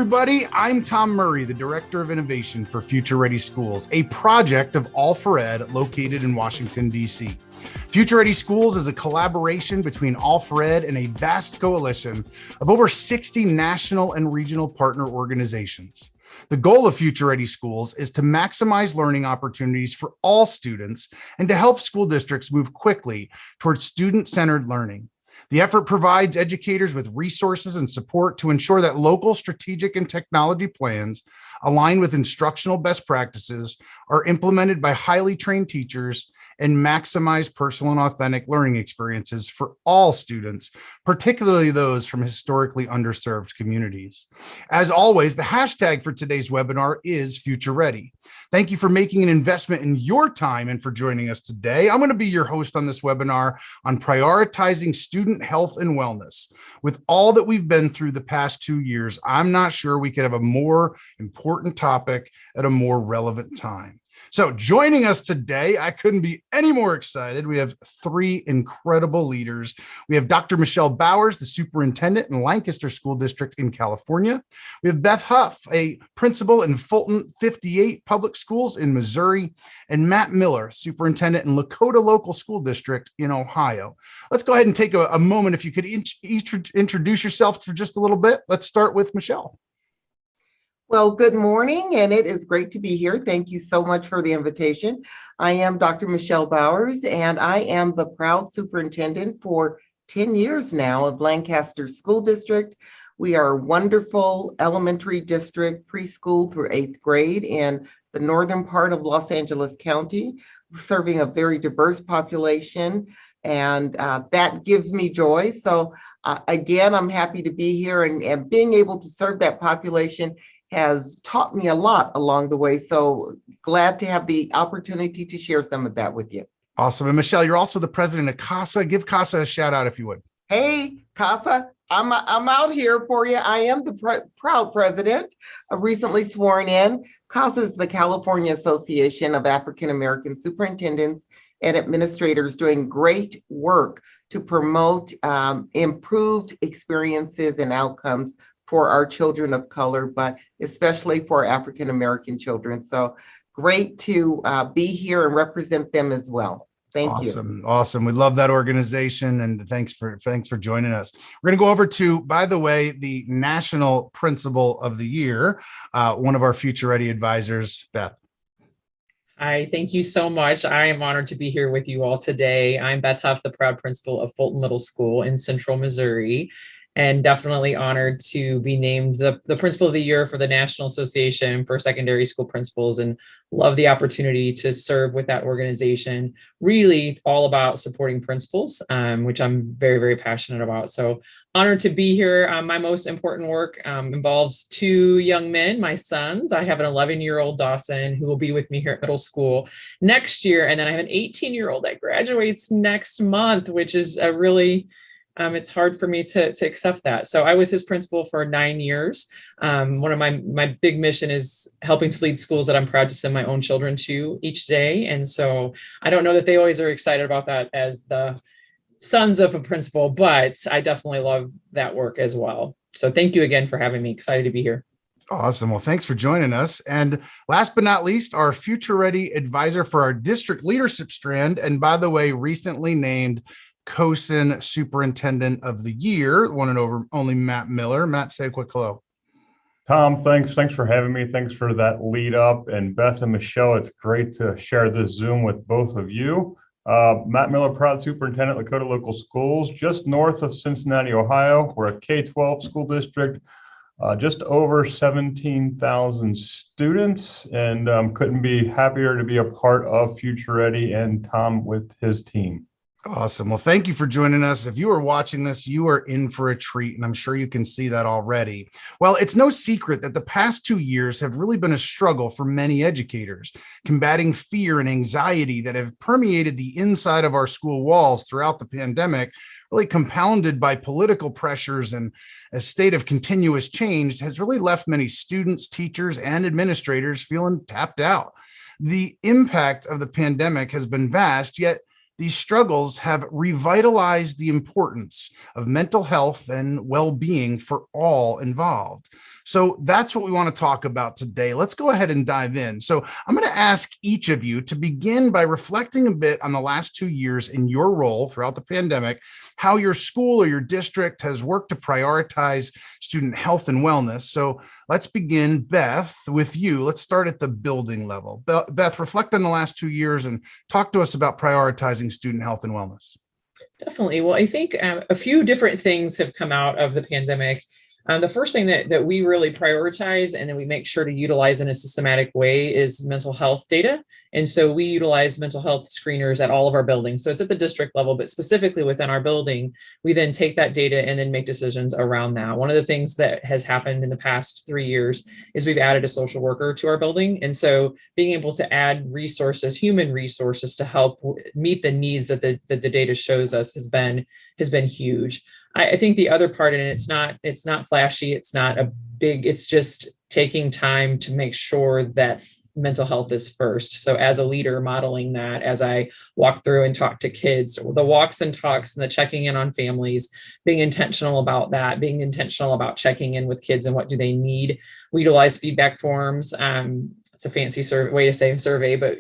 everybody. I'm Tom Murray, the Director of Innovation for Future Ready Schools, a project of All for Ed located in Washington, D.C. Future Ready Schools is a collaboration between All for Ed and a vast coalition of over 60 national and regional partner organizations. The goal of Future Ready Schools is to maximize learning opportunities for all students and to help school districts move quickly towards student-centered learning. The effort provides educators with resources and support to ensure that local strategic and technology plans aligned with instructional best practices are implemented by highly trained teachers and maximize personal and authentic learning experiences for all students, particularly those from historically underserved communities. As always, the hashtag for today's webinar is Future Ready. Thank you for making an investment in your time and for joining us today. I'm going to be your host on this webinar on prioritizing student health and wellness. With all that we've been through the past 2 years, I'm not sure we could have a more important topic at a more relevant time. So joining us today, I couldn't be any more excited. We have three incredible leaders. We have Dr. Michele Bowers, the superintendent in Lancaster School District in California. We have Beth Houf, a principal in Fulton 58 Public Schools in Missouri, and Matt Miller, superintendent in Lakota Local School District in Ohio. Let's go ahead and take a moment. If you could introduce yourself for just a little bit. Let's start with Michele. Well, good morning, and it is great to be here. Thank you so much for the invitation. I am Dr. Michele Bowers, and I am the proud superintendent for 10 years now of Lancaster School District. We are a wonderful elementary district, preschool through 8th grade in the northern part of Los Angeles County, serving a very diverse population, and that gives me joy. So again, I'm happy to be here, and being able to serve that population has taught me a lot along the way. So glad to have the opportunity to share some of that with you. Awesome. And Michele, you're also the president of CASA. Give CASA a shout out if you would. Hey, CASA, I'm out here for you. I am the proud president, recently sworn in. CASA is the California Association of African American Superintendents and Administrators, doing great work to promote improved experiences and outcomes for our children of color, but especially for African American children. So great to be here and represent them as well. Thank you. Awesome. We love that organization, and thanks for joining us. We're going to go over to, by the way, the National Principal of the Year, one of our Future Ready advisors, Beth. Hi, thank you so much. I am honored to be here with you all today. I'm Beth Hoff, the proud principal of Fulton Middle School in Central Missouri, and definitely honored to be named the Principal of the Year for the National Association for Secondary School Principals, and love the opportunity to serve with that organization. Really all about supporting principals, which I'm very, very passionate about. So honored to be here. My most important work involves two young men, my sons. I have an 11-year-old Dawson who will be with me here at middle school next year. And then I have an 18-year-old that graduates next month, which is a really it's hard for me to accept that. So I was his principal for 9 years. One of my big mission is helping to lead schools that I'm proud to send my own children to each day. And so I don't know that they always are excited about that as the sons of a principal, but I definitely love that work as well. So thank you again for having me. Excited to be here. Awesome. Well, thanks for joining us. And last but not least, our Future Ready advisor for our district leadership strand, and by the way, recently named COSIN Superintendent of the Year, one and only Matt Miller. Matt, say a quick hello. Tom, thanks for having me. Thanks for that lead up. And Beth and Michele, it's great to share this Zoom with both of you. Matt Miller, proud superintendent, Lakota Local Schools, just north of Cincinnati, Ohio. We're a K-12 school district, just over 17,000 students, and couldn't be happier to be a part of Future Ready and Tom with his team. Awesome. Well, thank you for joining us. If you are watching this, you are in for a treat, and I'm sure you can see that already. Well, it's no secret that the past 2 years have really been a struggle for many educators, combating fear and anxiety that have permeated the inside of our school walls throughout the pandemic, really compounded by political pressures and a state of continuous change, has really left many students, teachers, and administrators feeling tapped out. The impact of the pandemic has been vast, yet these struggles have revitalized the importance of mental health and well-being for all involved. So that's what we want to talk about today. Let's go ahead and dive in. So I'm going to ask each of you to begin by reflecting a bit on the last 2 years in your role throughout the pandemic, how your school or your district has worked to prioritize student health and wellness. So let's begin, Beth, with you. Let's start at the building level. Beth, reflect on the last 2 years and talk to us about prioritizing student health and wellness. Definitely. Well, I think a few different things have come out of the pandemic. The first thing that we really prioritize and then we make sure to utilize in a systematic way is mental health data. And so we utilize mental health screeners at all of our buildings. So it's at the district level, but specifically within our building, we then take that data and then make decisions around that. One of the things that has happened in the past 3 years is we've added a social worker to our building. And so being able to add resources, human resources to help meet the needs that the data shows us has been huge. I think the other part, and it's not flashy, it's not a big, it's just taking time to make sure that mental health is first. So as a leader, modeling that as I walk through and talk to kids, the walks and talks and the checking in on families, being intentional about that, being intentional about checking in with kids and what do they need. We utilize feedback forms. It's a fancy way to say survey, but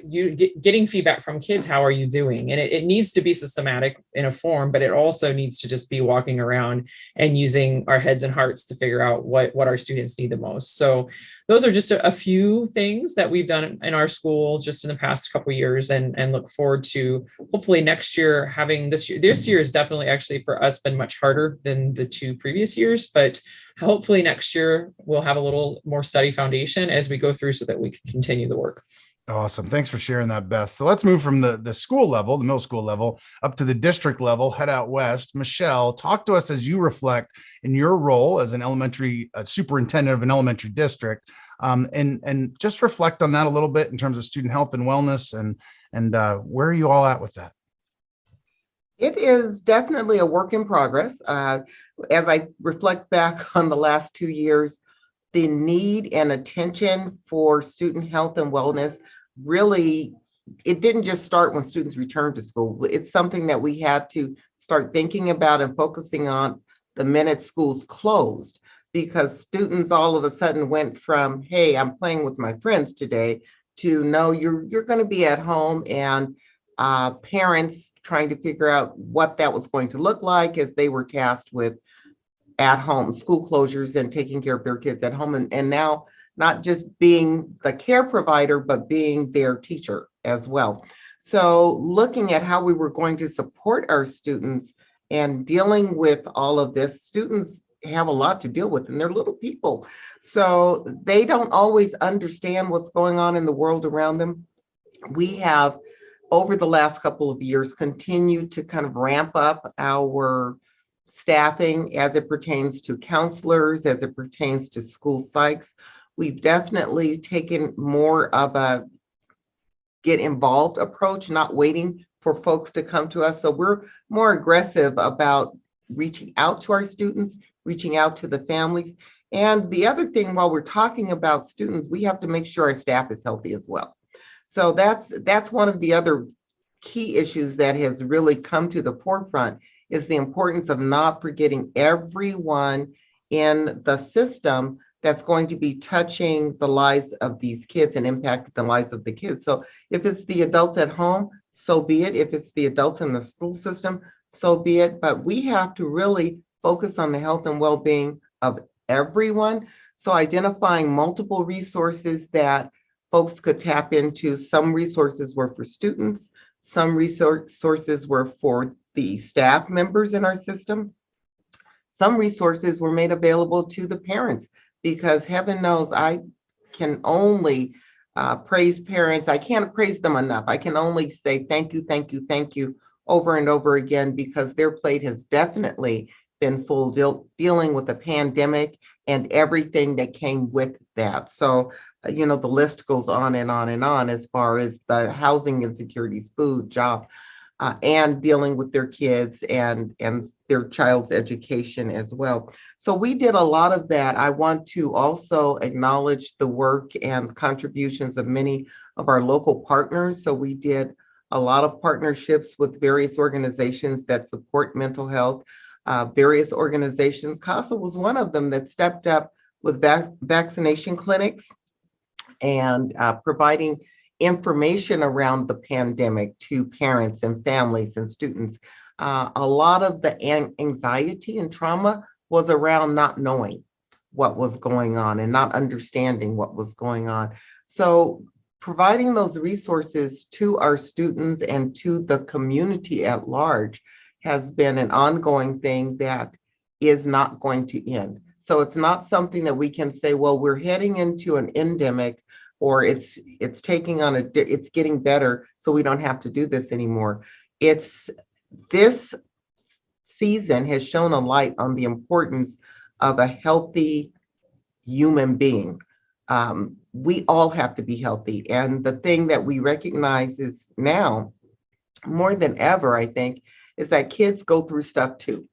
getting feedback from kids, how are you doing? And it needs to be systematic in a form, but it also needs to just be walking around and using our heads and hearts to figure out what our students need the most. So those are just a few things that we've done in our school just in the past couple of years, and look forward to hopefully next year having this year. This year has definitely actually for us been much harder than the 2 previous years, but hopefully next year we'll have a little more study foundation as we go through so that we can continue the work. Awesome. Thanks for sharing that, Beth. So let's move from the school level, the middle school level, up to the district level, head out west. Michele, talk to us as you reflect in your role as an elementary superintendent of an elementary district, and just reflect on that a little bit in terms of student health and wellness, and where are you all at with that? It is definitely a work in progress. As I reflect back on the last 2 years, the need and attention for student health and wellness really, it didn't just start when students returned to school. It's something that we had to start thinking about and focusing on the minute schools closed, because students all of a sudden went from, hey, I'm playing with my friends today, to no, you're going to be at home, and parents trying to figure out what that was going to look like as they were tasked with at-home school closures and taking care of their kids at home, and now not just being the care provider, but being their teacher as well. So looking at how we were going to support our students and dealing with all of this, students have a lot to deal with, and they're little people. So they don't always understand what's going on in the world around them. We have, over the last couple of years, continued to kind of ramp up our staffing as it pertains to counselors, as it pertains to school psychs. We've definitely taken more of a get involved approach, not waiting for folks to come to us. So we're more aggressive about reaching out to our students, reaching out to the families. And the other thing, while we're talking about students, we have to make sure our staff is healthy as well. So that's one of the other key issues that has really come to the forefront, is the importance of not forgetting everyone in the system that's going to be touching the lives of these kids and impacting the lives of the kids. So if it's the adults at home, so be it. If it's the adults in the school system, so be it. But we have to really focus on the health and well-being of everyone. So identifying multiple resources that folks could tap into. Some resources were for students, some resources were for the staff members in our system. Some resources were made available to the parents, because heaven knows I can only praise parents. I can't praise them enough. I can only say thank you, thank you, thank you over and over again, because their plate has definitely been full dealing with the pandemic and everything that came with that. So, the list goes on and on and on as far as the housing insecurities, food, job, and dealing with their kids and their child's education as well. So we did a lot of that. I want to also acknowledge the work and contributions of many of our local partners. So we did a lot of partnerships with various organizations that support mental health. Various organizations, CASA was one of them, that stepped up with vaccination clinics and providing information around the pandemic to parents and families and students. A lot of the anxiety and trauma was around not knowing what was going on and not understanding what was going on. So providing those resources to our students and to the community at large has been an ongoing thing that is not going to end. So it's not something that we can say, well, we're heading into an endemic, or it's getting better, so we don't have to do this anymore. This season has shown a light on the importance of a healthy human being. We all have to be healthy. And the thing that we recognize is now, more than ever, I think, is that kids go through stuff too.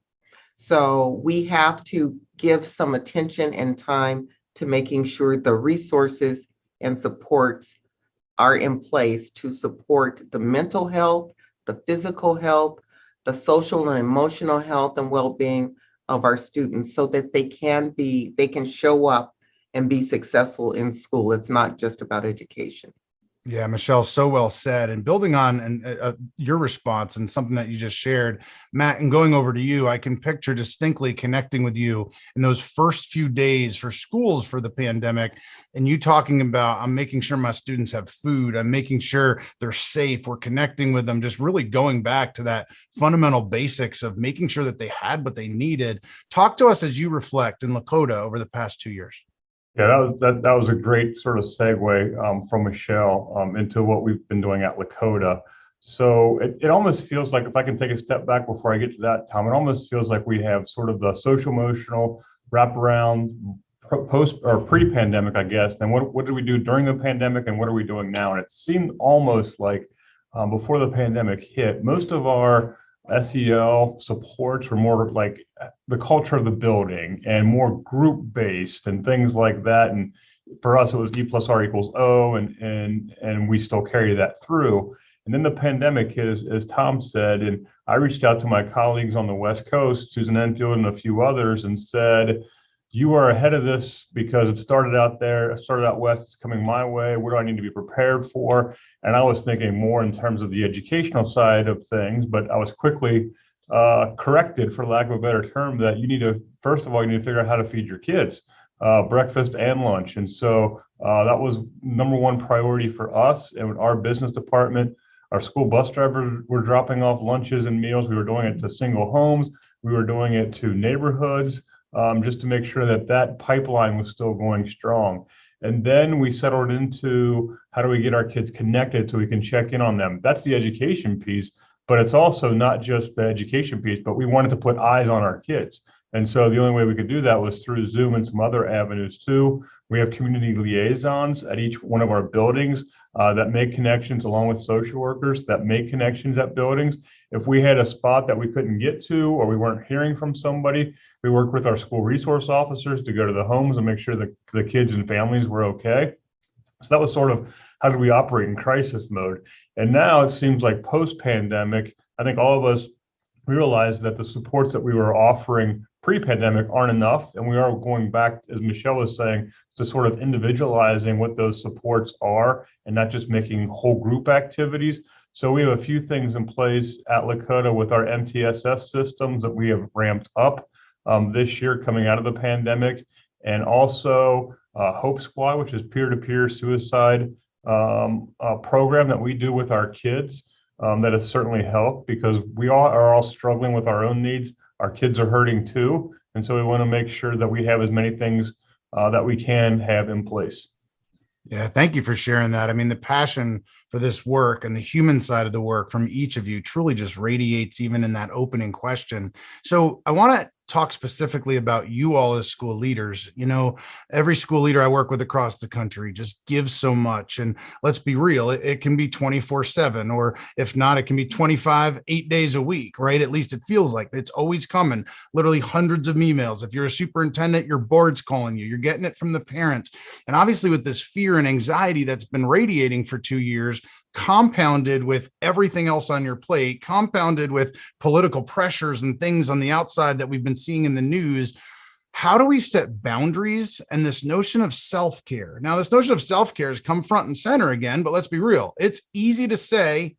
So we have to give some attention and time to making sure the resources and supports are in place to support the mental health, the physical health, the social and emotional health and well-being of our students, so that they can show up and be successful in school. It's not just about education. Yeah, Michele, so well said. And building on your response and something that you just shared, Matt, and going over to you, I can picture distinctly connecting with you in those first few days for schools for the pandemic, and you talking about, I'm making sure my students have food, I'm making sure they're safe, we're connecting with them, just really going back to that fundamental basics of making sure that they had what they needed. Talk to us as you reflect in Lakota over the past 2 years. Yeah, that was a great sort of segue from Michele into what we've been doing at Lakota. So it almost feels like, if I can take a step back before I get to that, Tom, it almost feels like we have sort of the social emotional wraparound post or pre-pandemic, I guess. Then what did we do during the pandemic, and what are we doing now? And it seemed almost like before the pandemic hit, most of our SEL supports were more like the culture of the building and more group based and things like that. And for us, it was E plus R equals O, and we still carry that through. And then the pandemic hit, as Tom said, and I reached out to my colleagues on the West Coast, Susan Enfield and a few others, and said, you are ahead of this because it started out there, it started out west, it's coming my way. What do I need to be prepared for? And I was thinking more in terms of the educational side of things, but I was quickly corrected, for lack of a better term, that you need to, first of all, you need to figure out how to feed your kids breakfast and lunch. And so that was number one priority for us and our business department. Our school bus drivers were dropping off lunches and meals. We were doing it to single homes. We were doing it to neighborhoods. Just to make sure that that pipeline was still going strong. And then we settled into, how do we get our kids connected so we can check in on them? That's the education piece, but it's also not just the education piece, but we wanted to put eyes on our kids. And so the only way we could do that was through Zoom and some other avenues too. We have community liaisons at each one of our buildings that make connections, along with social workers that make connections at buildings. If we had a spot that we couldn't get to, or we weren't hearing from somebody, we worked with our school resource officers to go to the homes and make sure that the kids and families were okay. So that was sort of how did we operate in crisis mode. And now it seems like post-pandemic, I think all of us realized that the supports that we were offering pre-pandemic aren't enough. And we are going back, as Michele was saying, to sort of individualizing what those supports are and not just making whole group activities. So we have a few things in place at Lakota with our MTSS systems that we have ramped up this year coming out of the pandemic. And also Hope Squad, which is peer-to-peer suicide program that we do with our kids. That has certainly helped because we all are all struggling with our own needs. Our kids are hurting too. And so we want to make sure that we have as many things that we can have in place. Yeah, thank you for sharing that. I mean, the passion for this work and the human side of the work from each of you truly just radiates even in that opening question. So I want to talk specifically about you all as school leaders. You know, every school leader I work with across the country just gives so much. And let's be real, it can be 24/7, or if not, it can be 25, 8 days a week, right? At least it feels like it's always coming, literally hundreds of emails. If you're a superintendent, your board's calling you, you're getting it from the parents. And obviously with this fear and anxiety that's been radiating for 2 years, compounded with everything else on your plate, compounded with political pressures and things on the outside that we've been seeing in the news, how do we set boundaries and this notion of self-care? Now, this notion of self-care has come front and center again, but let's be real. It's easy to say,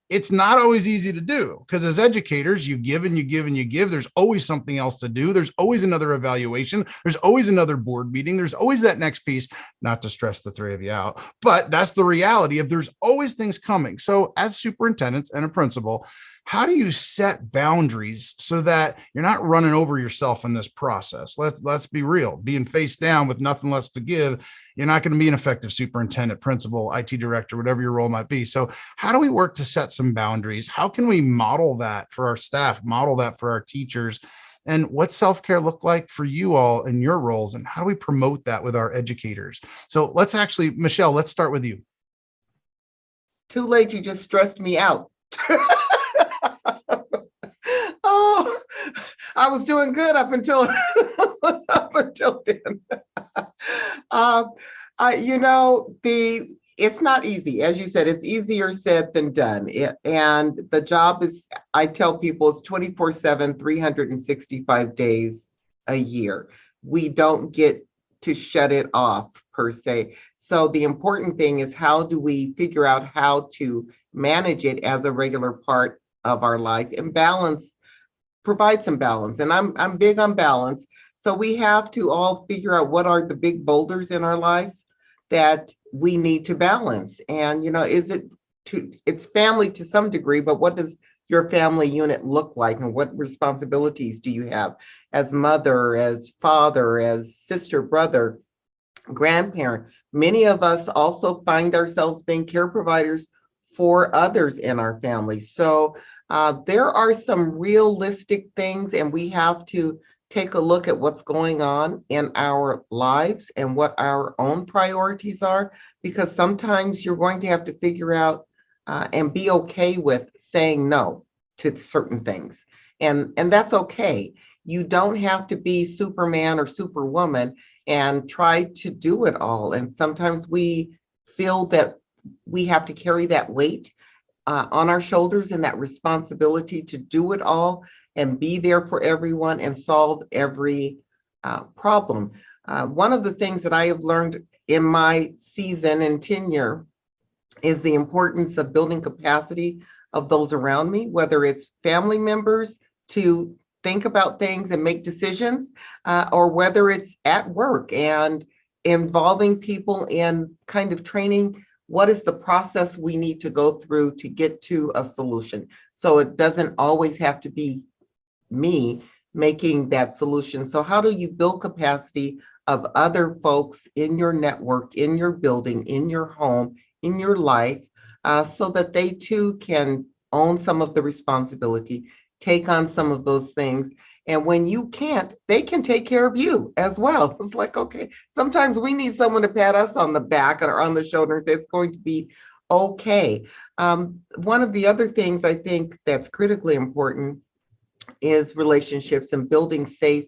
it's not always easy to do, because as educators, you give and you give and you give. There's always something else to do. There's always another evaluation. There's always another board meeting. There's always that next piece, not to stress the three of you out, but that's the reality of there's always things coming. So as superintendents and a principal, how do you set boundaries so that you're not running over yourself in this process? Let's be real. Being face down with nothing less to give, you're not going to be an effective superintendent, principal, IT director, whatever your role might be. So how do we work to set some boundaries? How can we model that for our staff, model that for our teachers? And what's self-care look like for you all in your roles? And how do we promote that with our educators? So let's actually, Michele, let's start with you. Too late, you just stressed me out. Oh, I was doing good up until then. It's not easy. As you said, it's easier said than done. And the job is, I tell people, it's 24/7, 365 days a year. We don't get to shut it off per se. So the important thing is, how do we figure out how to manage it as a regular part of our life and provide some balance. And I'm big on balance. So we have to all figure out what are the big boulders in our life that we need to balance. And, it's family to some degree, but what does your family unit look like? And what responsibilities do you have as mother, as father, as sister, brother, grandparent? Many of us also find ourselves being care providers for others in our family. So there are some realistic things, and we have to take a look at what's going on in our lives and what our own priorities are, because sometimes you're going to have to figure out and be okay with saying no to certain things. And that's okay. You don't have to be Superman or Superwoman and try to do it all. And sometimes we feel that we have to carry that weight on our shoulders and that responsibility to do it all and be there for everyone and solve every problem. One of the things that I have learned in my season and tenure is the importance of building capacity of those around me, whether it's family members to think about things and make decisions, or whether it's at work and involving people in kind of training. What is the process we need to go through to get to a solution? So it doesn't always have to be me making that solution. So how do you build capacity of other folks in your network, in your building, in your home, in your life, so that they too can own some of the responsibility, take on some of those things. And when you can't, they can take care of you as well. It's like, okay, sometimes we need someone to pat us on the back or on the shoulder and say it's going to be okay. One of the other things I think that's critically important is relationships and building safe,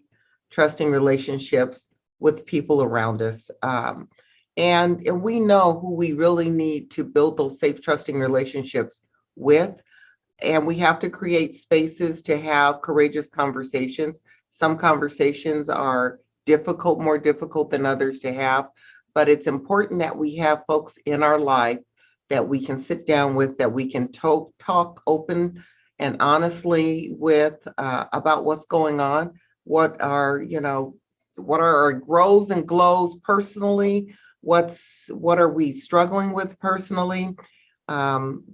trusting relationships with people around us. And we know who we really need to build those safe, trusting relationships with. And we have to create spaces to have courageous conversations. Some conversations are difficult, more difficult than others to have, but it's important that we have folks in our life that we can sit down with, that we can talk open and honestly with about what's going on, what are our grows and glows personally, what are we struggling with personally,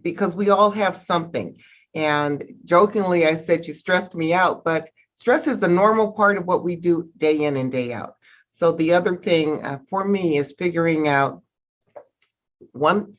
because we all have something. And jokingly, I said you stressed me out, but stress is a normal part of what we do day in and day out. So the other thing for me is figuring out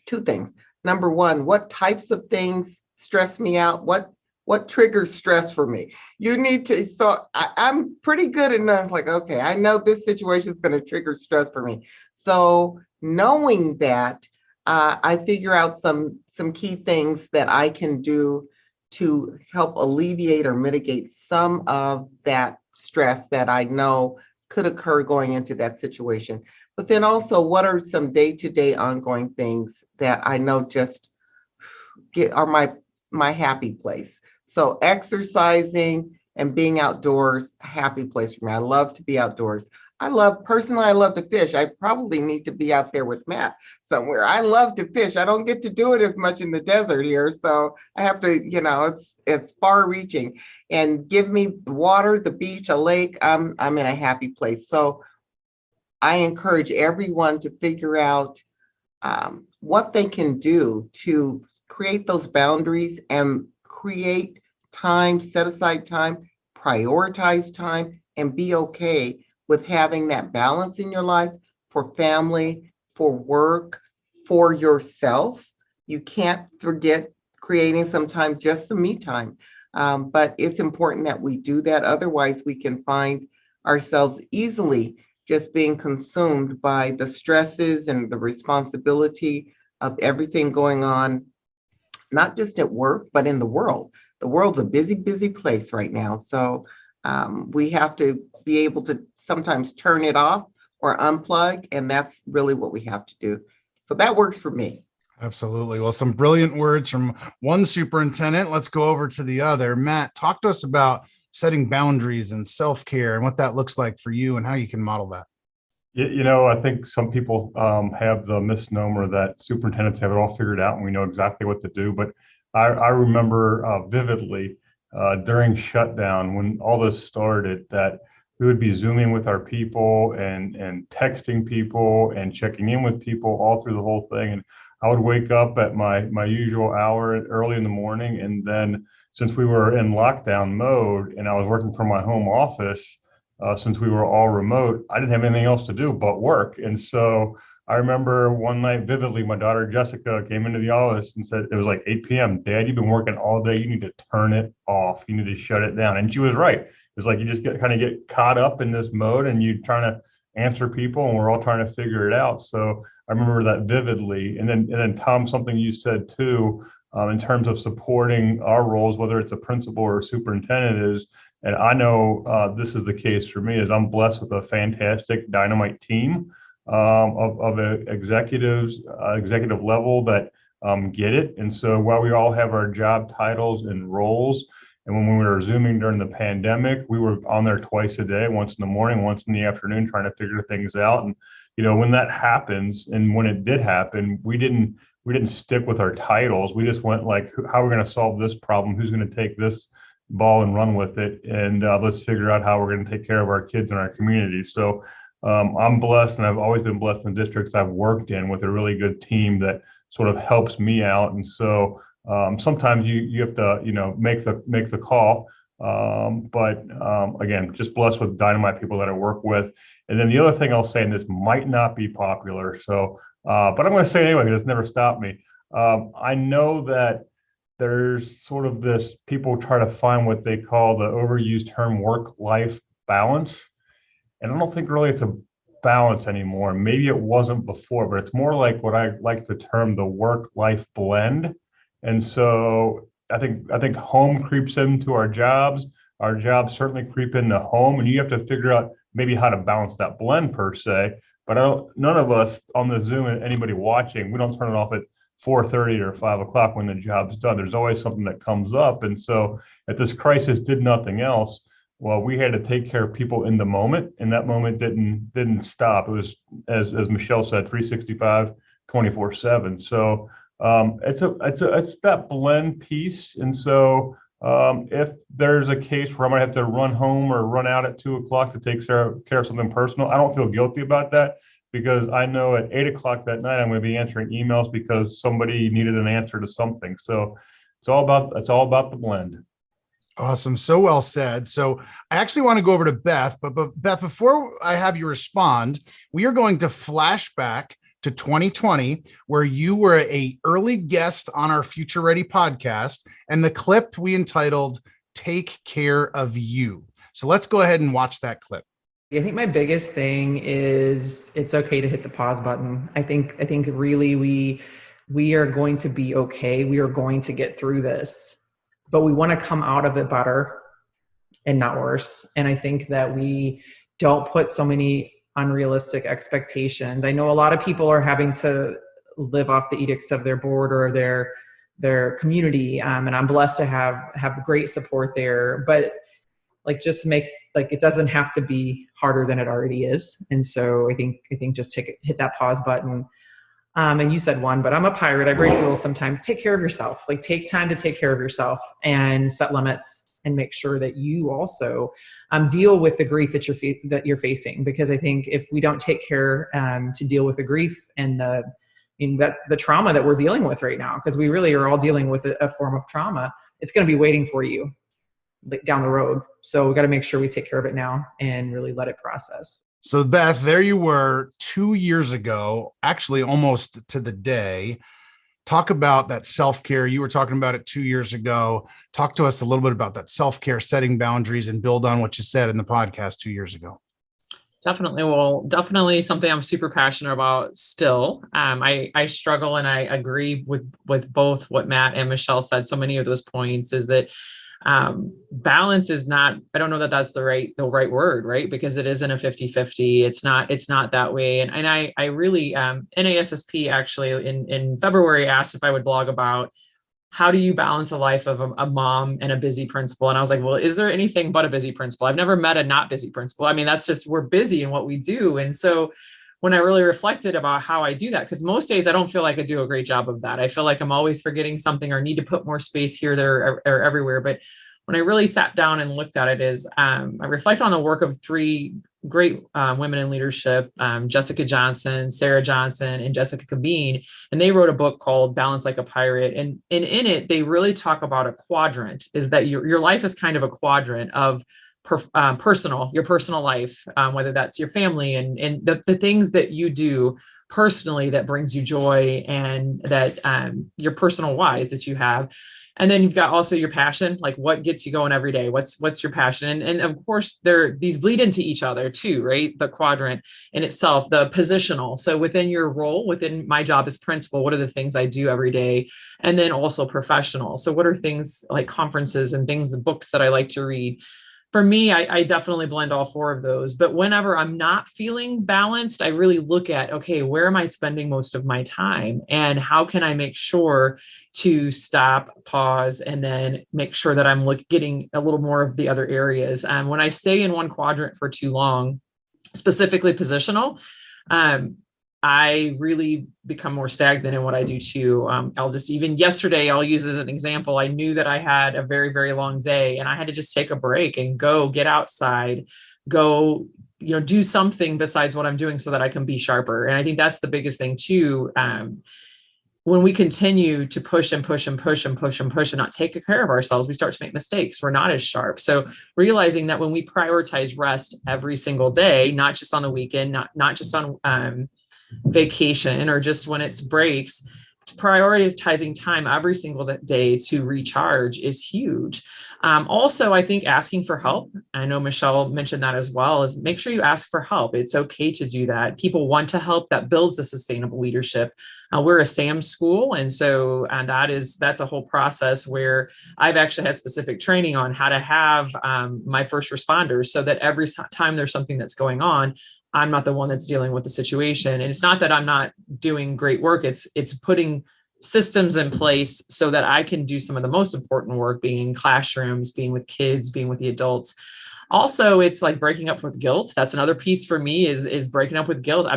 two things. Number one, what types of things stress me out? What triggers stress for me? You need to, so I'm pretty good at knowing, like, okay, I know this situation is going to trigger stress for me. So knowing that, I figure out some key things that I can do to help alleviate or mitigate some of that stress that I know could occur going into that situation. But then also, what are some day-to-day ongoing things that I know just are my happy place? So exercising, and being outdoors, a happy place for me. I love to be outdoors. Personally, I love to fish. I probably need to be out there with Matt somewhere. I love to fish. I don't get to do it as much in the desert here. So I have to, it's far reaching, and give me the water, the beach, a lake. I'm in a happy place. So I encourage everyone to figure out what they can do to create those boundaries and create time, set aside time, prioritize time, and be okay with having that balance in your life for family, for work, for yourself. You can't forget creating some time, just some me time. But it's important that we do that. Otherwise, we can find ourselves easily just being consumed by the stresses and the responsibility of everything going on, not just at work, but in the world. The world's a busy, busy place right now. So we have to be able to sometimes turn it off or unplug, and that's really what we have to do. So that works for me. Absolutely. Well, some brilliant words from one superintendent. Let's go over to the other. Matt, talk to us about setting boundaries and self-care and what that looks like for you and how you can model that. I think some people have the misnomer that superintendents have it all figured out and we know exactly what to do. But I remember vividly during shutdown, when all this started, that we would be Zooming with our people and texting people and checking in with people all through the whole thing. And I would wake up at my usual hour early in the morning. And then since we were in lockdown mode and I was working from my home office, since we were all remote, I didn't have anything else to do but work. And so I remember one night vividly, my daughter Jessica came into the office and said, it was like 8 p.m. Dad, you've been working all day. You need to turn it off. You need to shut it down. And she was right. It's like you just kind of get caught up in this mode and you're trying to answer people and we're all trying to figure it out. So I remember that vividly. And then Tom, something you said too, in terms of supporting our roles, whether it's a principal or a superintendent, is, and I know this is the case for me, is I'm blessed with a fantastic dynamite team of executives, executive level that get it. And so while we all have our job titles and roles, and when we were Zooming during the pandemic, we were on there twice a day, once in the morning, once in the afternoon, trying to figure things out. And when that happens, and when it did happen, we didn't stick with our titles. We just went like, how are we going to solve this problem? Who's going to take this ball and run with it? And let's figure out how we're going to take care of our kids and our community. So I'm blessed, and I've always been blessed in the districts I've worked in with a really good team that sort of helps me out. And so sometimes you have to make the call. But again, just blessed with dynamite people that I work with. And then the other thing I'll say, and this might not be popular, so but I'm going to say it anyway because it's never stopped me. I know that there's sort of this, people try to find what they call the overused term work-life balance. And I don't think really it's a balance anymore. Maybe it wasn't before, but it's more like what I like to term the work-life blend. And so I think home creeps into our jobs. Our jobs certainly creep into home, and you have to figure out maybe how to balance that blend per se. But none of us on the Zoom and anybody watching, we don't turn it off at 4:30 or 5 o'clock when the job's done. There's always something that comes up. And so if this crisis did nothing else, well, we had to take care of people in the moment, and that moment didn't stop. It was, as Michele said, 365, 24/7. So it's that blend piece. And so if there's a case where I might have to run home or run out at 2 o'clock to take care of something personal, I don't feel guilty about that, because I know at 8 o'clock that night I'm going to be answering emails because somebody needed an answer to something. So it's all about the blend. Awesome. So well said. So I actually want to go over to Beth, but Beth, before I have you respond, we are going to flash back to 2020, where you were an early guest on our Future Ready podcast, and the clip we entitled "Take Care of You." So let's go ahead and watch that clip. I think my biggest thing is it's okay to hit the pause button. I think really we are going to be okay. We are going to get through this, but we want to come out of it better and not worse. And I think that we don't put so many unrealistic expectations. I know a lot of people are having to live off the edicts of their board or their community. And I'm blessed to have great support there. But like just make, like, it doesn't have to be harder than it already is. And so I think just hit that pause button. And you said one, but I'm a pirate. I break rules sometimes. Take care of yourself. Like, take time to take care of yourself and set limits and make sure that you also deal with the grief that you're facing. Because I think if we don't take care to deal with the grief and the trauma that we're dealing with right now, because we really are all dealing with a form of trauma, it's going to be waiting for you down the road. So we got to make sure we take care of it now and really let it process. So Beth, there you were 2 years ago, actually almost to the day. Talk about that self-care. You were talking about it 2 years ago. Talk to us a little bit about that self-care, setting boundaries, and build on what you said in the podcast 2 years ago. Definitely. Well, definitely something I'm super passionate about still. I struggle, and I agree with both what Matt and Michele said. So many of those points is that balance is not, I don't know that that's the right word, right? Because it isn't a 50-50. It's not that way. And I really, NASSP actually in February asked if I would blog about how do you balance a life of a mom and a busy principal? And I was like, well, is there anything but a busy principal? I've never met a not busy principal. I mean, that's just, we're busy in what we do. And so when I really reflected about how I do that, because most days I don't feel like I do a great job of that. I feel like I'm always forgetting something or need to put more space here, there, or everywhere. But when I really sat down and looked at it is I reflect on the work of three great women in leadership, Jessica Johnson, Sarah Johnson, and Jessica Cabine. And they wrote a book called Balance Like a Pirate. And in it, they really talk about a quadrant, is that your life is kind of a quadrant of your personal life, whether that's your family and the things that you do personally that brings you joy, and that your personal whys that you have. And then you've got also your passion, like what gets you going every day. What's your passion? And of course, these bleed into each other too, right? The quadrant in itself, the positional. So within your role, within my job as principal, what are the things I do every day? And then also professional. So what are things like conferences and things, books that I like to read? For me, I definitely blend all four of those. But whenever I'm not feeling balanced, I really look at, okay, where am I spending most of my time? And how can I make sure to stop, pause, and then make sure that I'm getting a little more of the other areas? When I stay in one quadrant for too long, specifically positional, I really become more stagnant in what I do too. Even yesterday, I'll use as an example. I knew that I had a very, very long day and I had to just take a break and go get outside, go, do something besides what I'm doing so that I can be sharper. And I think that's the biggest thing too. When we continue to push and push and push and push and push and not take care of ourselves, we start to make mistakes. We're not as sharp. So realizing that when we prioritize rest every single day, not just on the weekend, not just on vacation or just when it's breaks, prioritizing time every single day to recharge is huge. Also, I think asking for help, I know Michele mentioned that as well, is make sure you ask for help. It's okay to do that. People want to help. That builds the sustainable leadership. We're a SAM school. And so that's a whole process where I've actually had specific training on how to have my first responders so that every time there's something that's going on, I'm not the one that's dealing with the situation. And it's not that I'm not doing great work. It's putting systems in place so that I can do some of the most important work, being in classrooms, being with kids, being with the adults. Also, it's like breaking up with guilt. That's another piece for me is breaking up with guilt.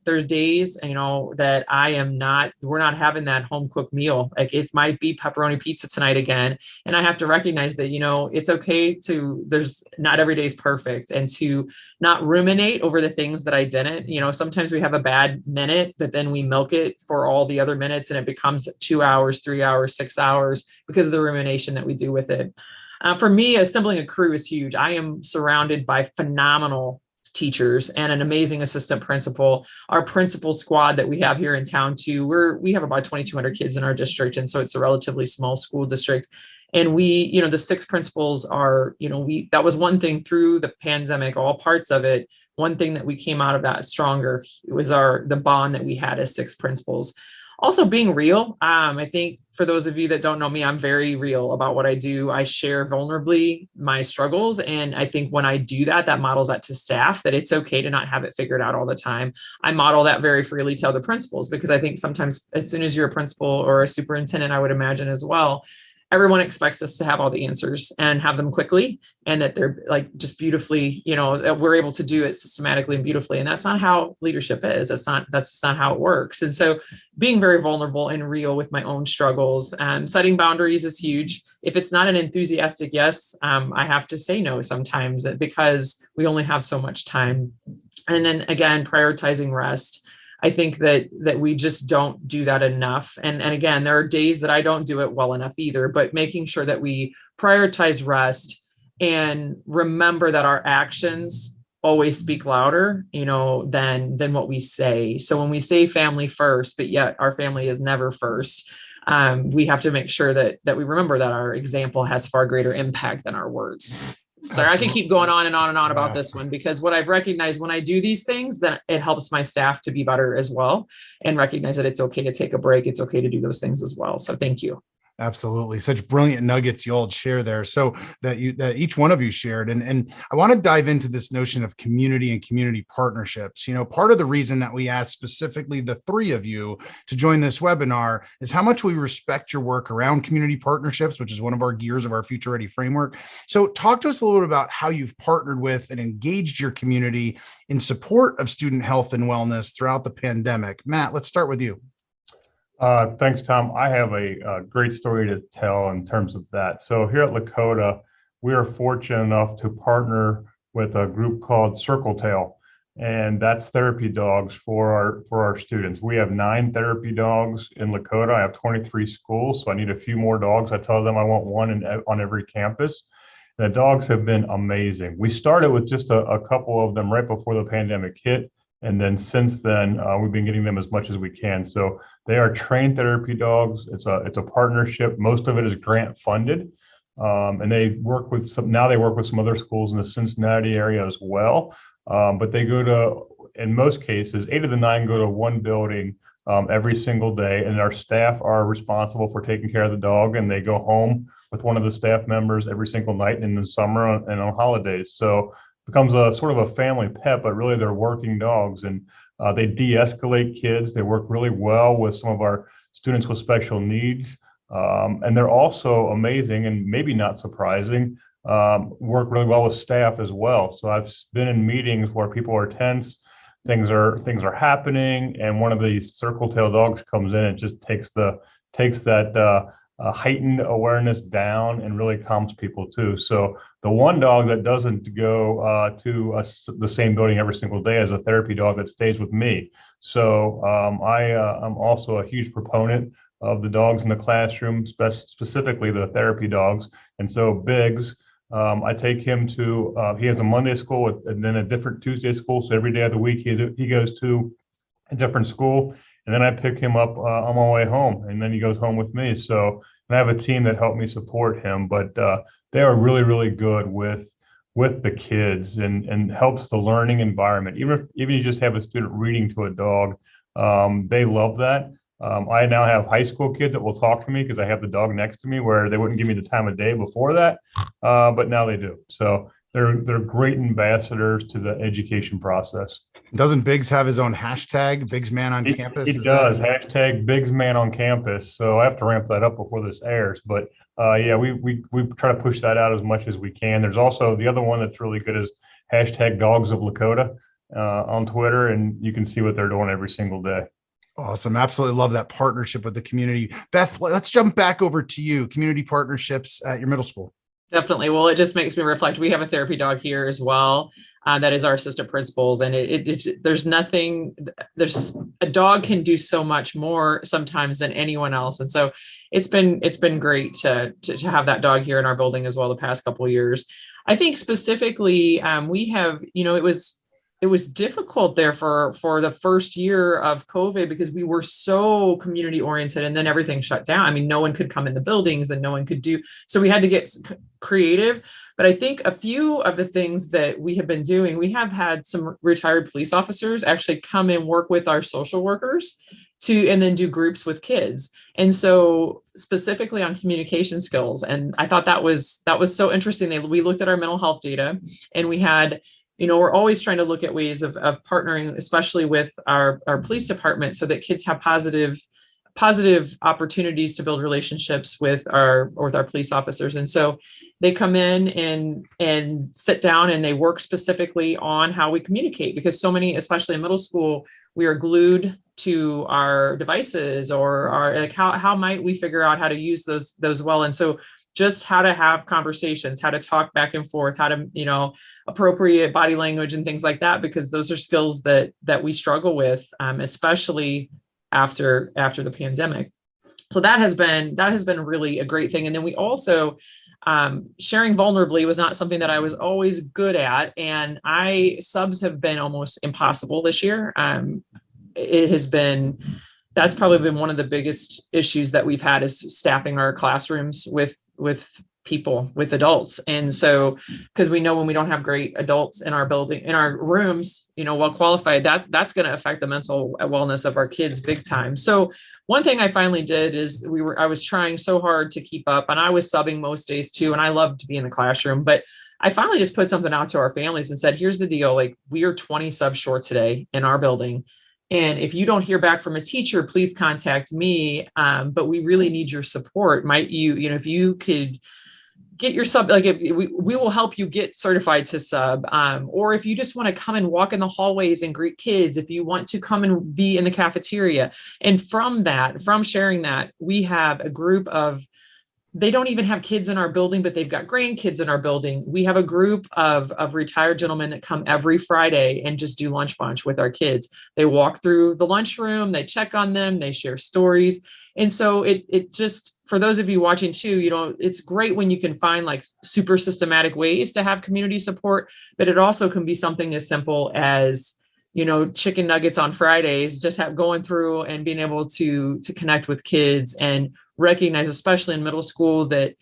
There's days, that we're not having that home cooked meal. Like it might be pepperoni pizza tonight again. And I have to recognize that, it's okay there's not every day is perfect, and to not ruminate over the things that I didn't. Sometimes we have a bad minute, but then we milk it for all the other minutes and it becomes 2 hours, 3 hours, 6 hours because of the rumination that we do with it. For me, assembling a crew is huge. I am surrounded by phenomenal teachers and an amazing assistant principal. Our principal squad that we have here in town too, we have about 2,200 kids in our district. And so it's a relatively small school district. And we, the 6 principals are, that was one thing through the pandemic, all parts of it. One thing that we came out of that stronger was the bond that we had as 6 principals. Also being real. I think for those of you that don't know me, I'm very real about what I do. I share vulnerably my struggles. And I think when I do that, that models that to staff, that it's okay to not have it figured out all the time. I model that very freely to other principals, because I think sometimes as soon as you're a principal or a superintendent, I would imagine as well, everyone expects us to have all the answers and have them quickly, and that they're like just beautifully, that we're able to do it systematically and beautifully. And that's not how leadership is. That's just not how it works. And so being very vulnerable and real with my own struggles, setting boundaries is huge. If it's not an enthusiastic yes, I have to say no sometimes because we only have so much time. And then again, prioritizing rest. I think that we just don't do that enough. And again, there are days that I don't do it well enough either, but making sure that we prioritize rest and remember that our actions always speak louder, than what we say. So when we say family first, but yet our family is never first, we have to make sure that we remember that our example has far greater impact than our words. Sorry, I can keep going on and on and on about this one, because what I've recognized when I do these things, that it helps my staff to be better as well, and recognize that it's okay to take a break. It's okay to do those things as well. So thank you. Absolutely. Such brilliant nuggets you all share there. So that each one of you shared. And I want to dive into this notion of community and community partnerships. Part of the reason that we asked specifically the three of you to join this webinar is how much we respect your work around community partnerships, which is one of our gears of our Future Ready framework. So talk to us a little bit about how you've partnered with and engaged your community in support of student health and wellness throughout the pandemic. Matt, let's start with you. Thanks, Tom. I have a great story to tell in terms of that. So here at Lakota, we are fortunate enough to partner with a group called Circle Tail, and that's therapy dogs for our students. We have 9 therapy dogs in Lakota. I have 23 schools, so I need a few more dogs. I tell them I want one on every campus. The dogs have been amazing. We started with just a couple of them right before the pandemic hit. And then since then, we've been getting them as much as we can. So they are trained therapy dogs. It's a partnership. Most of it is grant funded. And they work with some other schools in the Cincinnati area as well. But they go to, in most cases, 8 of the 9 go to one building every single day. And our staff are responsible for taking care of the dog. And they go home with one of the staff members every single night in the summer and on holidays. So becomes a sort of a family pet, but really they're working dogs, and they de-escalate kids. They work really well with some of our students with special needs. And they're also amazing, and maybe not surprising, work really well with staff as well. So I've been in meetings where people are tense, things are happening, and one of these circle tail dogs comes in and just takes that heightened awareness down and really calms people too. So the one dog that doesn't go to the same building every single day is a therapy dog that stays with me. So I'm also a huge proponent of the dogs in the classroom, specifically the therapy dogs. And so Biggs, I take him to, he has a Monday school and then a different Tuesday school. So every day of the week he goes to a different school. And then I pick him up on my way home, and then he goes home with me. So, and I have a team that helped me support him, but they are really, really good with the kids and helps the learning environment. Even you just have a student reading to a dog, they love that. I now have high school kids that will talk to me because I have the dog next to me, where they wouldn't give me the time of day before that, but now they do. So they're great ambassadors to the education process. Doesn't Biggs have his own hashtag, Biggs Man on Campus? He does, hashtag Biggs Man on Campus. So I have to ramp that up before this airs. But yeah, we try to push that out as much as we can. There's also the other one that's really good is hashtag Dogs of Lakota on Twitter, and you can see what they're doing every single day. Awesome. Absolutely love that partnership with the community. Beth, let's jump back over to you. Community partnerships at your middle school. Definitely. Well, it just makes me reflect. We have a therapy dog here as well. That is our assistant principals. And there's a dog can do so much more sometimes than anyone else. And so it's been great to have that dog here in our building as well the past couple of years. I think specifically we have, it was difficult there for the first year of COVID because we were so community oriented, and then everything shut down. I mean, no one could come in the buildings and no one could do, so we had to get creative. But I think a few of the things that we have been doing, we have had some retired police officers actually come and work with our social workers and then do groups with kids. And so specifically on communication skills. And I thought that was so interesting. We looked at our mental health data, and we had, we're always trying to look at ways of partnering, especially with our police department, so that kids have positive positive opportunities to build relationships with our police officers. And so they come in and sit down and they work specifically on how we communicate, because so many, especially in middle school, we are glued to our devices, or our, like, how might we figure out how to use those well. And so just how to have conversations, how to talk back and forth, how to, appropriate body language and things like that, because those are skills that we struggle with, especially after the pandemic. So that has been really a great thing. And then we also, sharing vulnerably was not something that I was always good at. And subs have been almost impossible this year. That's probably been one of the biggest issues that we've had, is staffing our classrooms with people, with adults. And so, because we know when we don't have great adults in our building, in our rooms, well qualified, that's going to affect the mental wellness of our kids big time. So one thing I finally did is I was trying so hard to keep up, and I was subbing most days too. And I love to be in the classroom, but I finally just put something out to our families and said, here's the deal. Like, we are 20 subs short today in our building. And if you don't hear back from a teacher, please contact me. But we really need your support. Might you, if you could get your sub, like, we will help you get certified to sub. Or if you just want to come and walk in the hallways and greet kids, if you want to come and be in the cafeteria. And from sharing that, we have a group of, they don't even have kids in our building, but they've got grandkids in our building. We have a group of retired gentlemen that come every Friday and just do lunch bunch with our kids. They walk through the lunchroom, they check on them, they share stories. And so it just, for those of you watching too, it's great when you can find like super systematic ways to have community support, but it also can be something as simple as, chicken nuggets on Fridays, just going through and being able to connect with kids and recognize, especially in middle school, that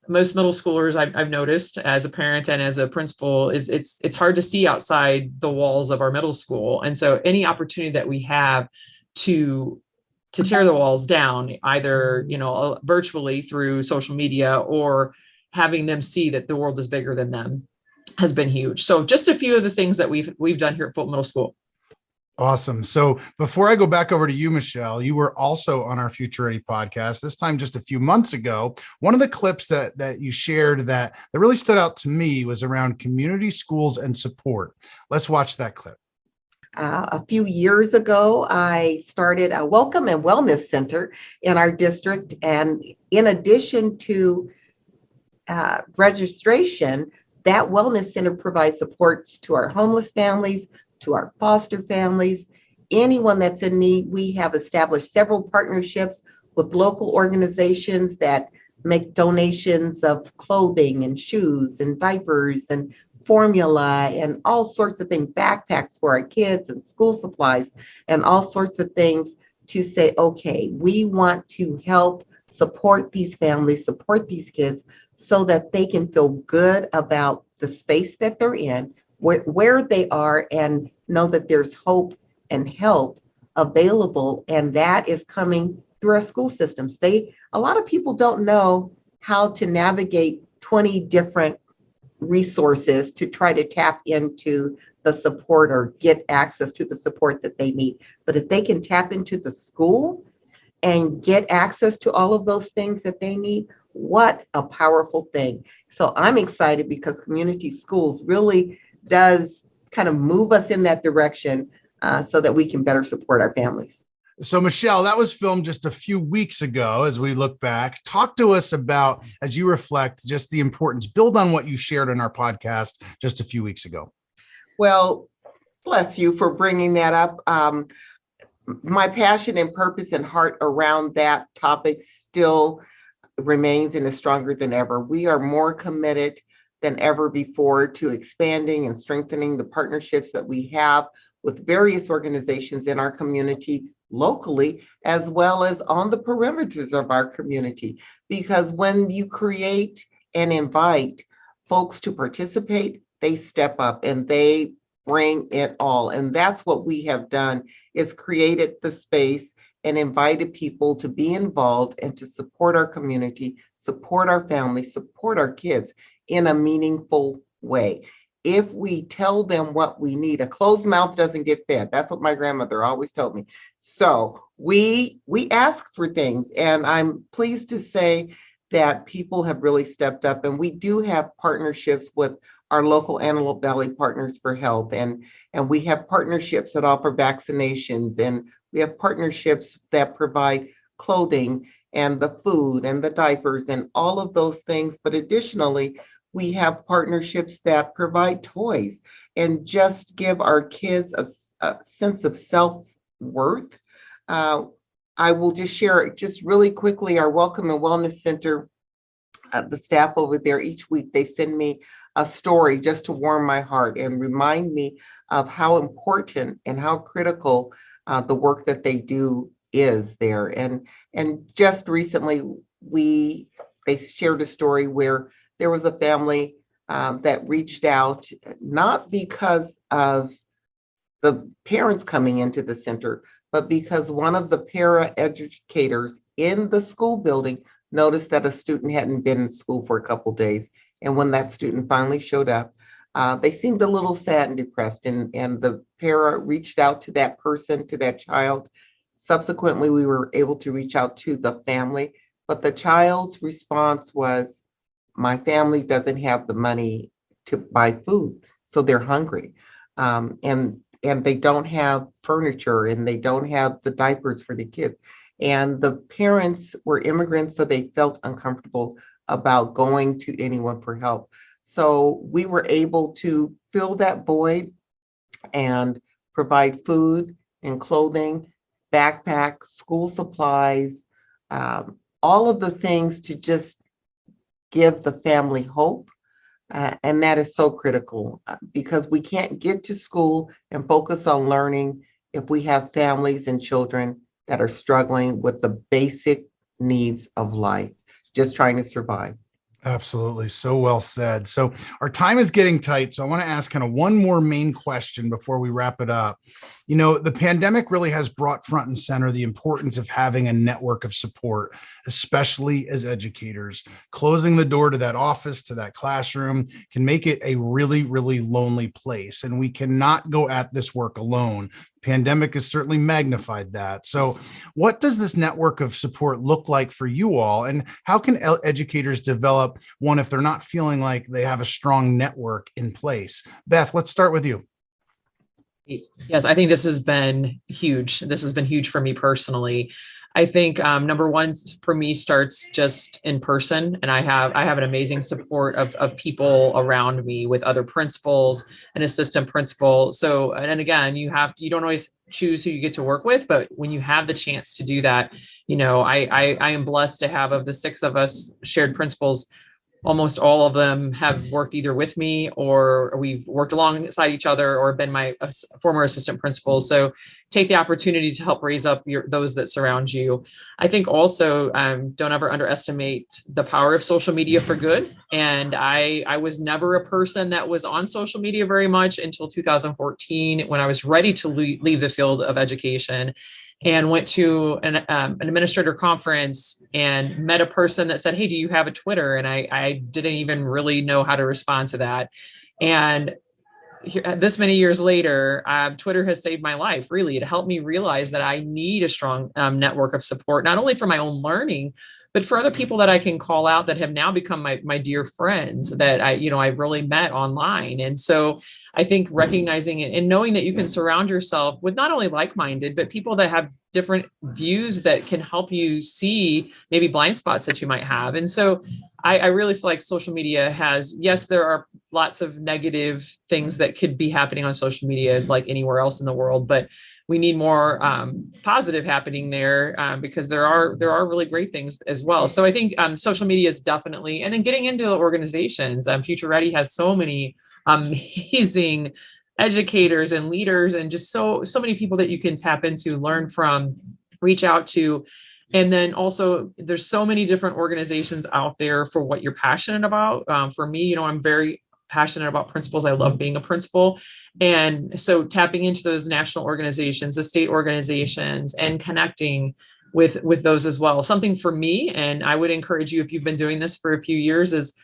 most middle schoolers I've noticed as a parent and as a principal is it's hard to see outside the walls of our middle school. And so any opportunity that we have to tear the walls down, either, virtually through social media, or having them see that the world is bigger than them, has been huge. So just a few of the things that we've done here at Fulton Middle School. Awesome. So before I go back over to you, Michele, you were also on our Future Ready podcast, this time just a few months ago. One of the clips that you shared that really stood out to me was around community schools and support. Let's watch that clip. A few years ago, I started a welcome and wellness center in our district. And in addition to registration, that wellness center provides supports to our homeless families, to our foster families, anyone that's in need. We have established several partnerships with local organizations that make donations of clothing and shoes and diapers and formula and all sorts of things, backpacks for our kids and school supplies and all sorts of things, to say, okay, we want to help support these families, support these kids, so that they can feel good about the space that they're in, where they are, and know that there's hope and help available. And that is coming through our school systems. A lot of people don't know how to navigate 20 different resources to try to tap into the support or get access to the support that they need. But if they can tap into the school and get access to all of those things that they need, what a powerful thing. So I'm excited because community schools really does kind of move us in that direction so that we can better support our families. So Michele, that was filmed just a few weeks ago. As we look back, talk to us about, as you reflect, just the importance, build on what you shared in our podcast just a few weeks ago. Well, bless you for bringing that up. My passion and purpose and heart around that topic still remains and is stronger than ever. We are more committed than ever before to expanding and strengthening the partnerships that we have with various organizations in our community locally, as well as on the perimeters of our community. Because when you create and invite folks to participate, they step up and they bring it all. And that's what we have done, is created the space and invited people to be involved and to support our community, support our families, support our kids in a meaningful way. if we tell them what we need, a closed mouth doesn't get fed. That's what my grandmother always told me. So we ask for things, and I'm pleased to say that people have really stepped up, and we do have partnerships with our local Antelope Valley Partners for Health, and we have partnerships that offer vaccinations, and we have partnerships that provide clothing and the food and the diapers and all of those things. But additionally, we have partnerships that provide toys and just give our kids a sense of self-worth. I will just share just really quickly, our Welcome and Wellness Center, the staff over there, each week they send me a story just to warm my heart and remind me of how important and how critical the work that they do is there. And just recently, they shared a story where there was a family that reached out, not because of the parents coming into the center, but because one of the para educators in the school building noticed that a student hadn't been in school for a couple days. And when that student finally showed up, they seemed a little sad and depressed. And the para reached out to that person, to that child. Subsequently, we were able to reach out to the family, but the child's response was, my family doesn't have the money to buy food, so they're hungry. And they don't have furniture, and they don't have the diapers for the kids. And the parents were immigrants, so they felt uncomfortable about going to anyone for help. So we were able to fill that void and provide food and clothing, backpacks, school supplies, all of the things to just give the family hope. And that is so critical because we can't get to school and focus on learning if we have families and children that are struggling with the basic needs of life, just trying to survive. Absolutely. So well said. So our time is getting tight. So I want to ask kind of one more main question before we wrap it up. You know, the pandemic really has brought front and center the importance of having a network of support, especially as educators. Closing the door to that office, to that classroom can make it a really, really lonely place. And we cannot go at this work alone. Pandemic has certainly magnified that. So what does this network of support look like for you all? And how can educators develop one if they're not feeling like they have a strong network in place? Beth, let's start with you. Yes, I think this has been huge. This has been huge for me personally. I think number one for me starts just in person, and I have an amazing support of people around me with other principals and assistant principal. So, and again, you don't always choose who you get to work with, but when you have the chance to do that, you know, I am blessed to have, of the 6 of us shared principals, almost all of them have worked either with me or we've worked alongside each other or been my former assistant principals. So take the opportunity to help raise up those that surround you. I think also don't ever underestimate the power of social media for good. And I was never a person that was on social media very much until 2014 when I was ready to leave the field of education, and went to an administrator conference and met a person that said, hey, do you have a Twitter? And I didn't even really know how to respond to that. And this many years later, Twitter has saved my life, really. It helped me realize that I need a strong network of support, not only for my own learning, but for other people that I can call out that have now become my dear friends that I really met online. And so I think recognizing it and knowing that you can surround yourself with not only like-minded, but people that have different views that can help you see maybe blind spots that you might have. And so I really feel like social media has, yes, there are lots of negative things that could be happening on social media like anywhere else in the world, but we need more positive happening there because there are really great things as well. So I think social media is definitely, and then getting into organizations. Future Ready has so many amazing educators and leaders and just so many people that you can tap into, learn from, reach out to. And then also there's so many different organizations out there for what you're passionate about. For me, I'm very passionate about principals. I love being a principal. And so tapping into those national organizations, the state organizations, and connecting with those as well. Something for me, and I would encourage you, if you've been doing this for a few years, is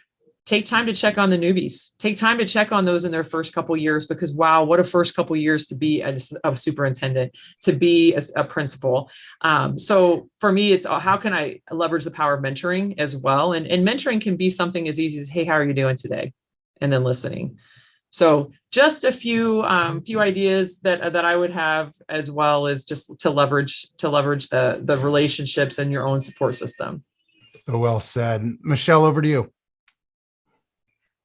take time to check on the newbies. Take time to check on those in their first couple years, because wow, what a first couple years to be a superintendent, to be a principal. So for me, it's how can I leverage the power of mentoring as well? And mentoring can be something as easy as, hey, how are you doing today? And then listening. So just a few ideas that I would have, as well as just to leverage the relationships and your own support system. So well said. Michele, over to you.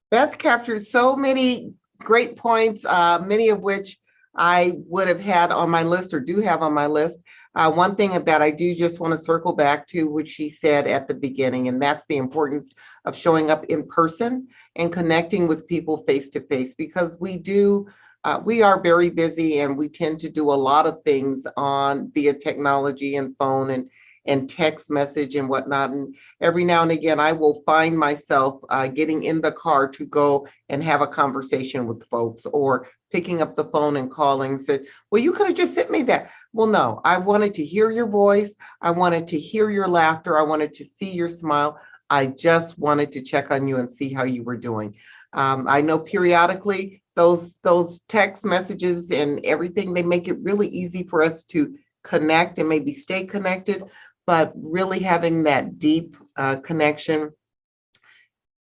Beth captured so many great points, many of which I would have had on my list or do have on my list. One thing that I do just want to circle back to, which she said at the beginning, and that's the importance of showing up in person and connecting with people face to face, because we are very busy and we tend to do a lot of things via technology and phone and text message and whatnot. And every now and again, I will find myself getting in the car to go and have a conversation with folks, or picking up the phone and calling and said, well, you could have just sent me that. Well, no, I wanted to hear your voice. I wanted to hear your laughter. I wanted to see your smile. I just wanted to check on you and see how you were doing. I know periodically those text messages and everything, they make it really easy for us to connect and maybe stay connected, but really having that deep connection,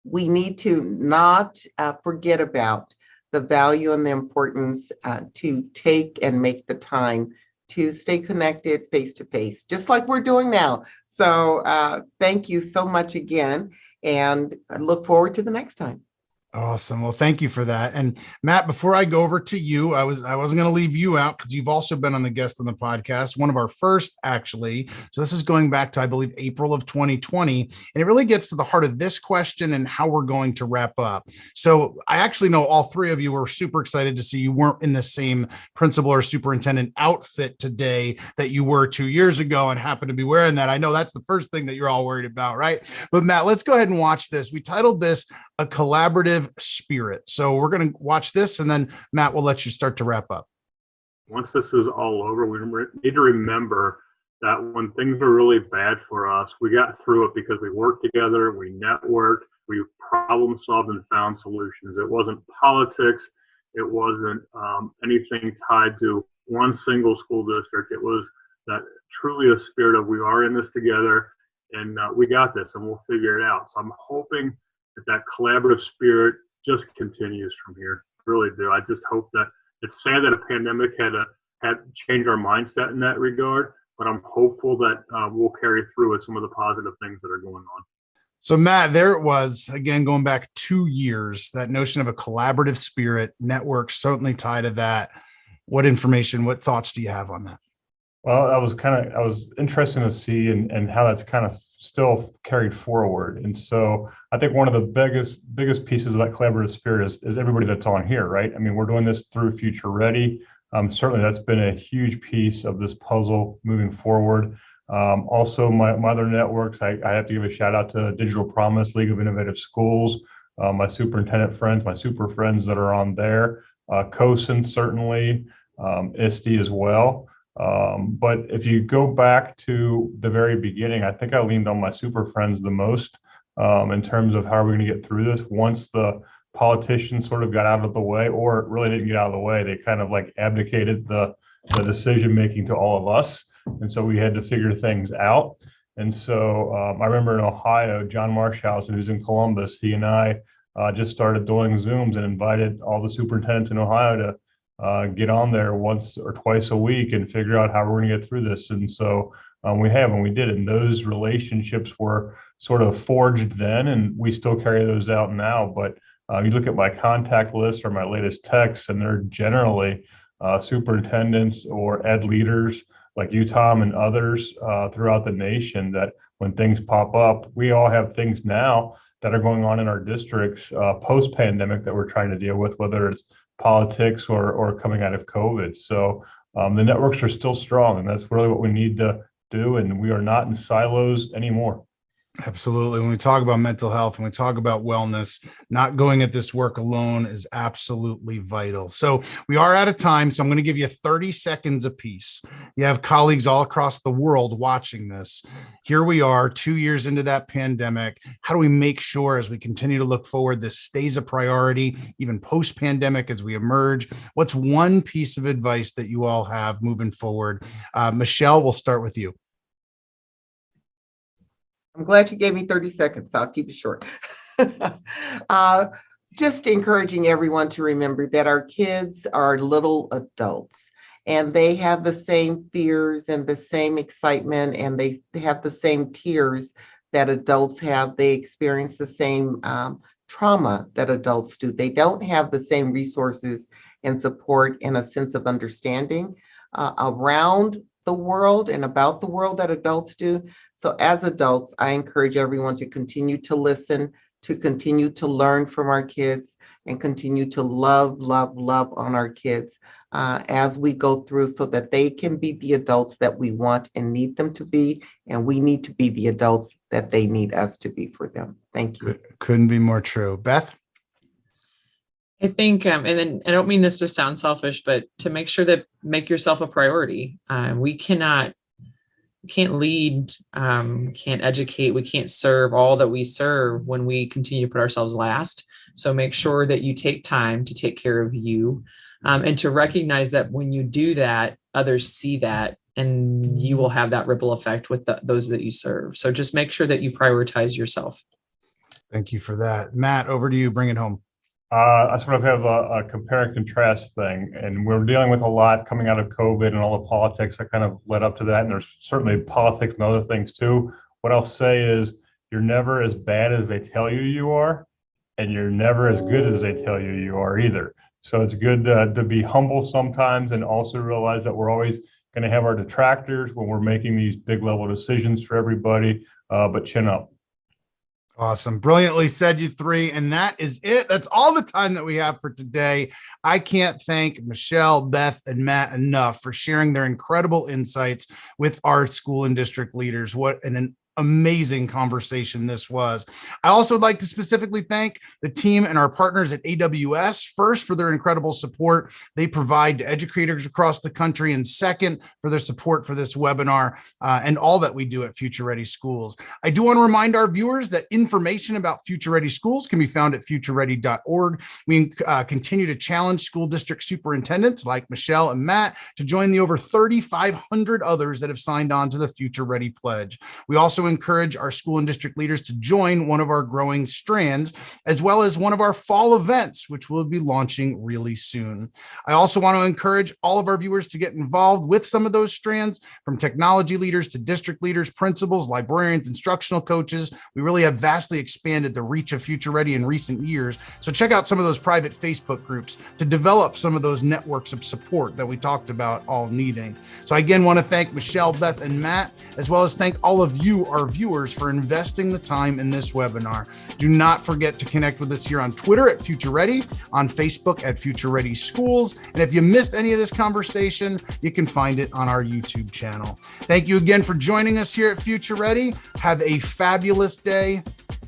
we need to not forget about the value and the importance to take and make the time to stay connected face to face, just like we're doing now. So thank you so much again, and I look forward to the next time. Awesome. Well, thank you for that. And Matt, before I go over to you, I wasn't going to leave you out, because you've also been on the guest on the podcast, one of our first, actually. So this is going back to, I believe, April of 2020. And it really gets to the heart of this question and how we're going to wrap up. So I actually know all three of you were super excited to see you weren't in the same principal or superintendent outfit today that you were 2 years ago, and happened to be wearing that. I know that's the first thing that you're all worried about, right? But Matt, let's go ahead and watch this. We titled this A Collaborative Spirit. So we're going to watch this, and then Matt, will let you start to wrap up. Once this is all over, we need to remember that when things were really bad for us, we got through it because we worked together, we networked, we problem solved and found solutions. It wasn't politics. It wasn't anything tied to one single school district. It was that truly a spirit of, we are in this together, and we got this, and we'll figure it out. So I'm hoping that collaborative spirit just continues from here. I really do. I just hope that, it's sad that a pandemic had changed our mindset in that regard, but I'm hopeful that we'll carry through with some of the positive things that are going on. So Matt, there it was, again, going back 2 years, that notion of a collaborative spirit, network certainly tied to that. What thoughts do you have on that? Well, I was interesting to see and how that's kind of still carried forward. And so I think one of the biggest pieces of that collaborative spirit is everybody that's on here, right? I mean, we're doing this through Future Ready. Certainly that's been a huge piece of this puzzle moving forward. Also my other networks, I have to give a shout out to Digital Promise, League of Innovative Schools, my superintendent friends, my super friends that are on there, COSIN certainly, ISTE as well. But if you go back to the very beginning, I think I leaned on my super friends the most in terms of how are we going to get through this once the politicians sort of got out of the way, or really didn't get out of the way. They kind of like abdicated the decision making to all of us. And so we had to figure things out. And so I remember in Ohio, John Marshausen, who's in Columbus, he and I just started doing Zooms and invited all the superintendents in Ohio to get on there once or twice a week and figure out how we're going to get through this. And so we have, and we did. And those relationships were sort of forged then, and we still carry those out now. But you look at my contact list or my latest texts, and they're generally superintendents or ed leaders like you, Tom, and others throughout the nation, that when things pop up, we all have things now that are going on in our districts post-pandemic that we're trying to deal with, whether it's politics or coming out of COVID. So the networks are still strong, and that's really what we need to do. And we are not in silos anymore. Absolutely. When we talk about mental health, when we talk about wellness, not going at this work alone is absolutely vital. So we are out of time. So I'm going to give you 30 seconds apiece. You have colleagues all across the world watching this. Here we are 2 years into that pandemic. How do we make sure as we continue to look forward, this stays a priority, even post-pandemic as we emerge? What's one piece of advice that you all have moving forward? Michele, we'll start with you. I'm glad you gave me 30 seconds, so I'll keep it short. Just encouraging everyone to remember that our kids are little adults and they have the same fears and the same excitement, and they have the same tears that adults have. They experience the same trauma that adults do. They don't have the same resources and support and a sense of understanding around the world and about the world that adults do. So as adults, I encourage everyone to continue to listen, to continue to learn from our kids, and continue to love on our kids as we go through, so that they can be the adults that we want and need them to be, and we need to be the adults that they need us to be for them. Thank you. Couldn't be more true. Beth? I think, and then I don't mean this to sound selfish, but to make sure that make yourself a priority. We can't lead, can't educate, we can't serve all that we serve when we continue to put ourselves last. So make sure that you take time to take care of you, and to recognize that when you do that, others see that, and you will have that ripple effect with those that you serve. So just make sure that you prioritize yourself. Thank you for that. Matt, over to you. Bring it home. I sort of have a compare and contrast thing, and we're dealing with a lot coming out of COVID and all the politics that kind of led up to that. And there's certainly politics and other things too. What I'll say is you're never as bad as they tell you are, and you're never as good as they tell you are either. So it's good to be humble sometimes, and also realize that we're always going to have our detractors when we're making these big level decisions for everybody, but chin up. Awesome. Brilliantly said, you three. And that is it. That's all the time that we have for today. I can't thank Michele, Beth, and Matt enough for sharing their incredible insights with our school and district leaders. What an amazing conversation this was. I also would like to specifically thank the team and our partners at AWS, first for their incredible support they provide to educators across the country, and second for their support for this webinar and all that we do at Future Ready Schools. I do want to remind our viewers that information about Future Ready Schools can be found at futureready.org. We continue to challenge school district superintendents like Michele and Matt to join the over 3,500 others that have signed on to the Future Ready Pledge. We also encourage our school and district leaders to join one of our growing strands, as well as one of our fall events, which we'll be launching really soon. I also want to encourage all of our viewers to get involved with some of those strands, from technology leaders to district leaders, principals, librarians, instructional coaches. We really have vastly expanded the reach of Future Ready in recent years. So check out some of those private Facebook groups to develop some of those networks of support that we talked about all needing. So I again want to thank Michele, Beth, and Matt, as well as thank all of you, our viewers, for investing the time in this webinar. Do not forget to connect with us here on Twitter at Future Ready, on Facebook at Future Ready Schools. And if you missed any of this conversation, you can find it on our YouTube channel. Thank you again for joining us here at Future Ready. Have a fabulous day,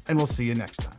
and we'll see you next time.